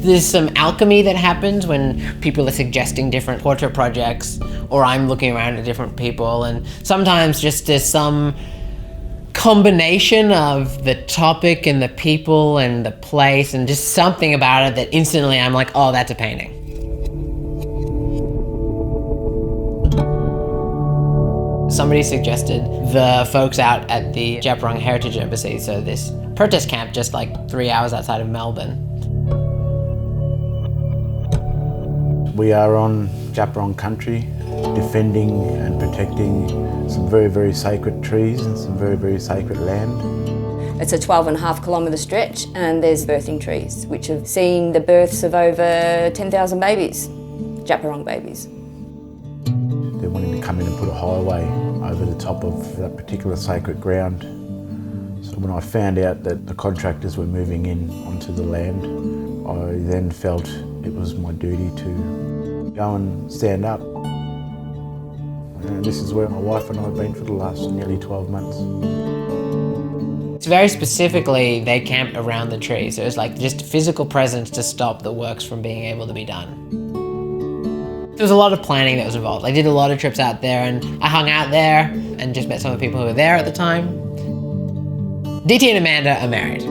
There's some alchemy that happens when people are suggesting different portrait projects, or I'm looking around at different people, and sometimes just there's some combination of the topic and the people and the place and just something about it that instantly I'm like, oh, that's a painting. Somebody suggested the folks out at the Djab Wurrung Heritage Embassy, so this protest camp just like 3 hours outside of Melbourne. We are on Djab Wurrung country, defending and protecting some very, very sacred trees and some very, very sacred land. It's a 12.5 kilometre stretch, and there's birthing trees, which have seen the births of over 10,000 babies, Djab Wurrung babies. They're wanting to come in and put a highway over the top of that particular sacred ground. So when I found out that the contractors were moving in onto the land, I then felt it was my duty to go and stand up. And this is where my wife and I have been for the last nearly 12 months. Very specifically, they camped around the tree, so it was like just physical presence to stop the works from being able to be done. There was a lot of planning that was involved. I did a lot of trips out there, and I hung out there and just met some of the people who were there at the time. DT and Amanda are married.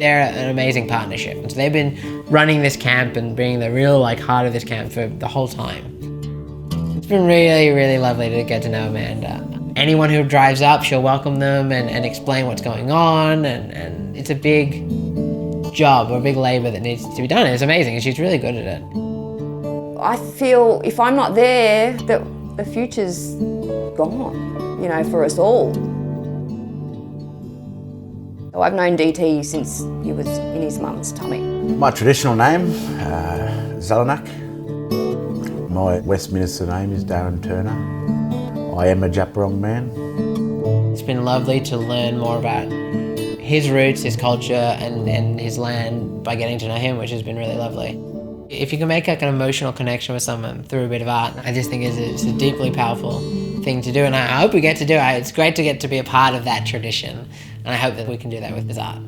They're an amazing partnership. And so they've been running this camp and being the real heart of this camp for the whole time. It's been really, really lovely to get to know Amanda. Anyone who drives up, she'll welcome them and explain what's going on, and it's a big job or a big labour that needs to be done. It's amazing, and she's really good at it. I feel if I'm not there, that the future's gone, you know, for us all. So I've known DT since he was in his mum's tummy. My traditional name, Zelenak. My Westminster name is Darren Turner. I am a Djab Wurrung man. It's been lovely to learn more about his roots, his culture, and his land by getting to know him, which has been really lovely. If you can make like an emotional connection with someone through a bit of art, I just think it's a deeply powerful thing to do, and I hope we get to do it. It's great to get to be a part of that tradition, and I hope that we can do that with this art.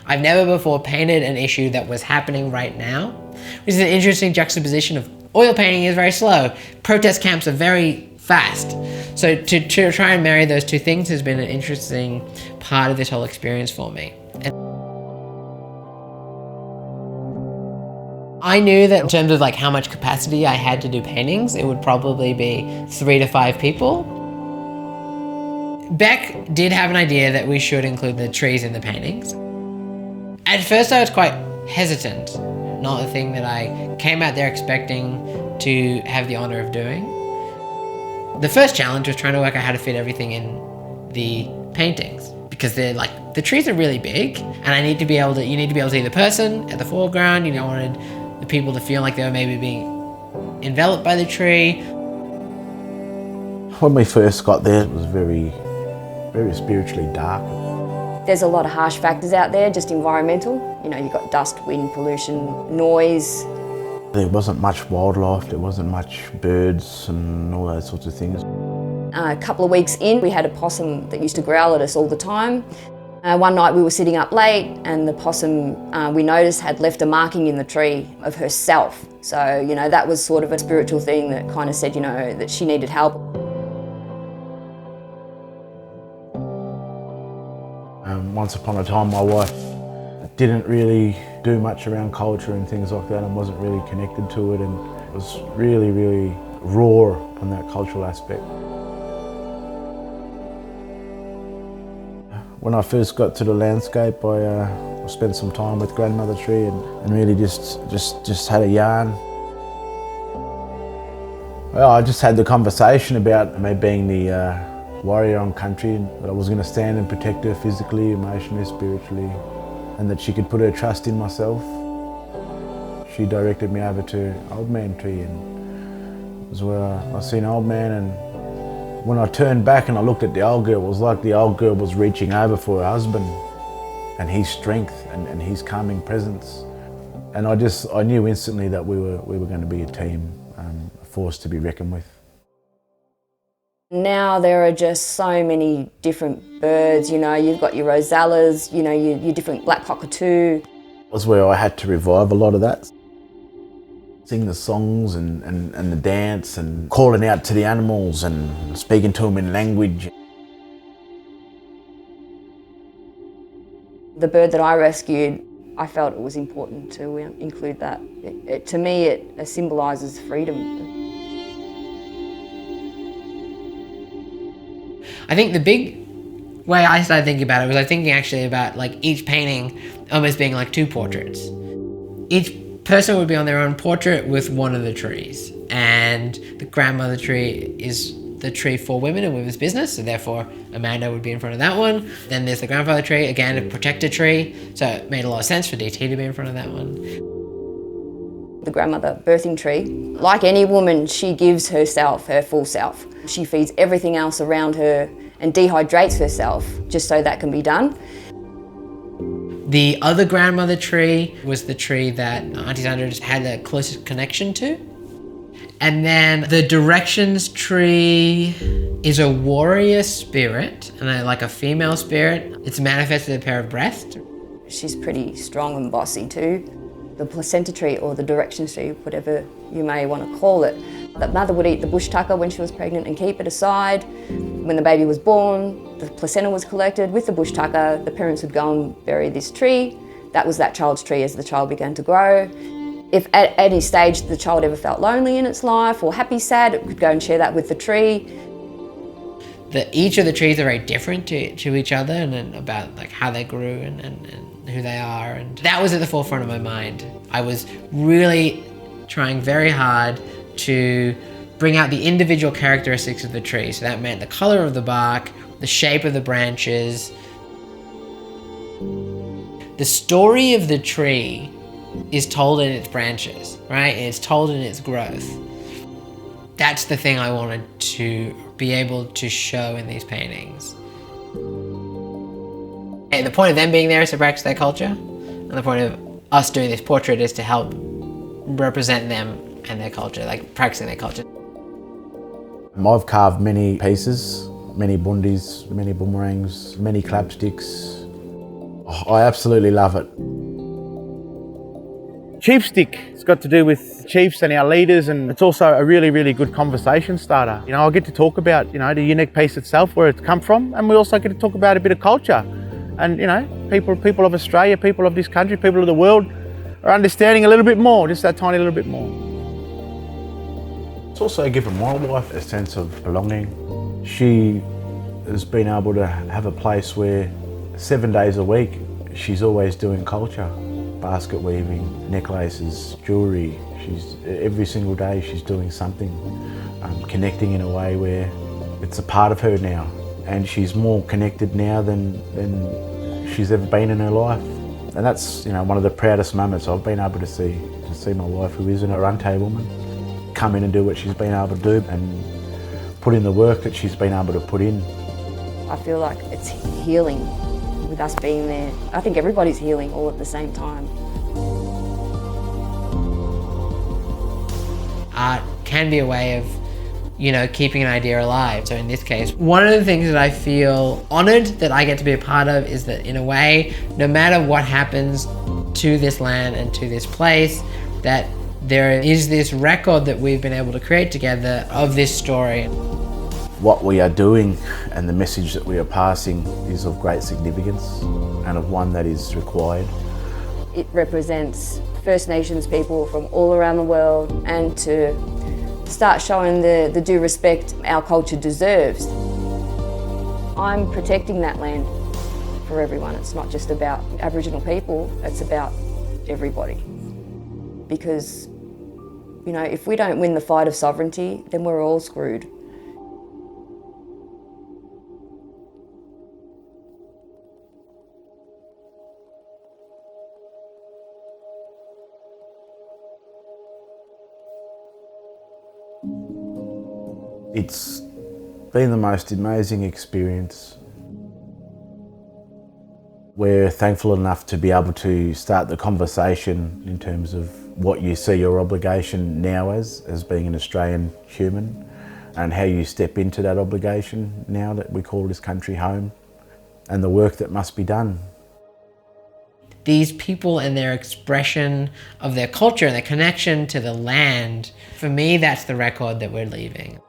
I've never before painted an issue that was happening right now, which is an interesting juxtaposition of oil painting is very slow, protest camps are very fast. So to try and marry those two things has been an interesting part of this whole experience for me. And I knew that in terms of like how much capacity I had to do paintings, it would probably be 3 to 5 people. Beck did have an idea that we should include the trees in the paintings. At first I was quite hesitant, not a thing that I came out there expecting to have the honour of doing. The first challenge was trying to work out how to fit everything in the paintings, because they're like, the trees are really big, and you need to be able to see the person at the foreground. You wanted the people to feel like they were maybe being enveloped by the tree. When we first got there, it was very, very spiritually dark. There's a lot of harsh factors out there, just environmental. You know, you've got dust, wind, pollution, noise. There wasn't much wildlife, there wasn't much birds and all those sorts of things. A couple of weeks in, we had a possum that used to growl at us all the time. One night we were sitting up late, and the possum, we noticed, had left a marking in the tree of herself. So, you know, that was sort of a spiritual thing that kind of said, you know, that she needed help. Once upon a time, my wife didn't really do much around culture and things like that, and wasn't really connected to it, and it was really, really raw on that cultural aspect. When I first got to the landscape, I spent some time with grandmother tree and really just had a yarn. Well, I just had the conversation about me being the warrior on country, and that I was going to stand and protect her physically, emotionally, spiritually, and that she could put her trust in myself. She directed me over to Old Man Tree, and it was where I seen Old Man, and when I turned back and I looked at the old girl, it was like the old girl was reaching over for her husband and his strength and his calming presence. And I knew instantly that we were going to be a team, a force to be reckoned with. Now there are just so many different birds, you know, you've got your rosellas, you know, your different black cockatoo. It was where I had to revive a lot of that. Sing the songs and the dance and calling out to the animals and speaking to them in language. The bird that I rescued, I felt it was important to include that. To me, it symbolises freedom. I think the big way I started thinking about it was I was thinking actually about like each painting almost being like two portraits. Each person would be on their own portrait with one of the trees, and the grandmother tree is the tree for women and women's business, so therefore Amanda would be in front of that one. Then there's the grandfather tree, again a protected tree, so it made a lot of sense for DT to be in front of that one. The grandmother birthing tree, like any woman, she gives herself, her full self. She feeds everything else around her and dehydrates herself just so that can be done. The other grandmother tree was the tree that Auntie Sandra just had the closest connection to. And then the directions tree is a warrior spirit, and like a female spirit. It's manifested a pair of breasts. She's pretty strong and bossy too. The placenta tree, or the directions tree, whatever you may want to call it. The mother would eat the bush tucker when she was pregnant and keep it aside. When the baby was born, the placenta was collected with the bush tucker. The parents would go and bury this tree. That was that child's tree as the child began to grow. If at any stage the child ever felt lonely in its life or happy, sad, it could go and share that with the tree. Each of the trees are very different to each other, and about like how they grew and who they are, and that was at the forefront of my mind. I was really trying very hard to bring out the individual characteristics of the tree. So that meant the color of the bark, the shape of the branches. The story of the tree is told in its branches, right? It's told in its growth. That's the thing I wanted to be able to show in these paintings. And the point of them being there is to practice their culture, and the point of us doing this portrait is to help represent them and their culture, like practicing their culture. I've carved many pieces, many bundis, many boomerangs, many clapsticks. I absolutely love it. Chief stick, it's got to do with chiefs and our leaders, and it's also a really, really good conversation starter. You know, I get to talk about, you know, the unique piece itself, where it's come from, and we also get to talk about a bit of culture. And, you know, people of Australia, people of this country, people of the world are understanding a little bit more, just that tiny little bit more. It's also given my wife a sense of belonging. She has been able to have a place where 7 days a week she's always doing culture. Basket weaving, necklaces, jewellery. Every single day she's doing something, connecting in a way where it's a part of her now. And she's more connected now than she's ever been in her life. And that's, you know, one of the proudest moments I've been able to see my wife, who is an Arunte woman, come in and do what she's been able to do and put in the work that she's been able to put in. I feel like it's healing with us being there. I think everybody's healing all at the same time. Art can be a way of, you know, keeping an idea alive. So in this case, one of the things that I feel honoured that I get to be a part of is that, in a way, no matter what happens to this land and to this place, that there is this record that we've been able to create together of this story. What we are doing and the message that we are passing is of great significance and of one that is required. It represents First Nations people from all around the world, and to start showing the due respect our culture deserves. I'm protecting that land for everyone. It's not just about Aboriginal people, it's about everybody. Because, you know, if we don't win the fight of sovereignty, then we're all screwed. It's been the most amazing experience. We're thankful enough to be able to start the conversation in terms of what you see your obligation now as being an Australian human, and how you step into that obligation now that we call this country home, and the work that must be done. These people and their expression of their culture and their connection to the land, for me, that's the record that we're leaving.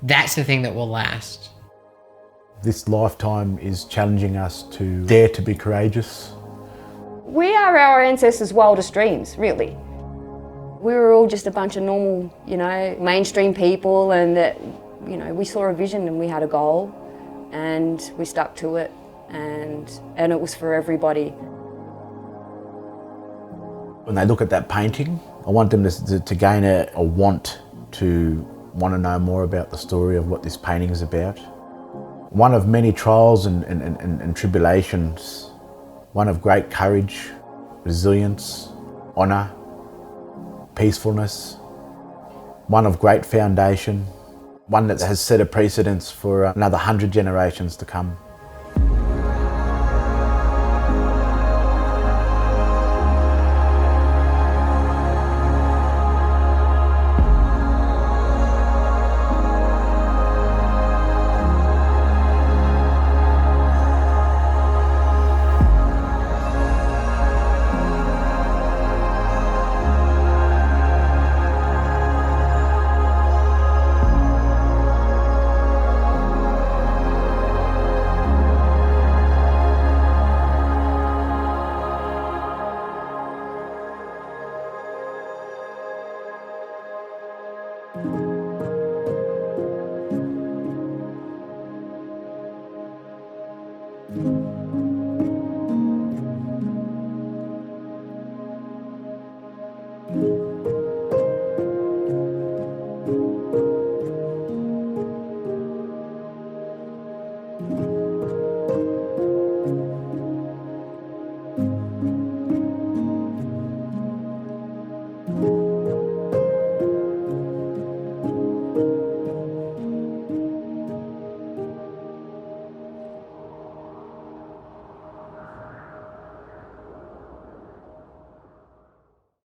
That's the thing that will last. This lifetime is challenging us to dare to be courageous. We are our ancestors' wildest dreams, really. We were all just a bunch of normal, mainstream people, and that, we saw a vision and we had a goal and we stuck to it, and it was for everybody. When they look at that painting, I want them to gain a want to know more about the story of what this painting is about. One of many trials and tribulations, one of great courage, resilience, honour, peacefulness, one of great foundation, one that has set a precedence for another 100 generations to come.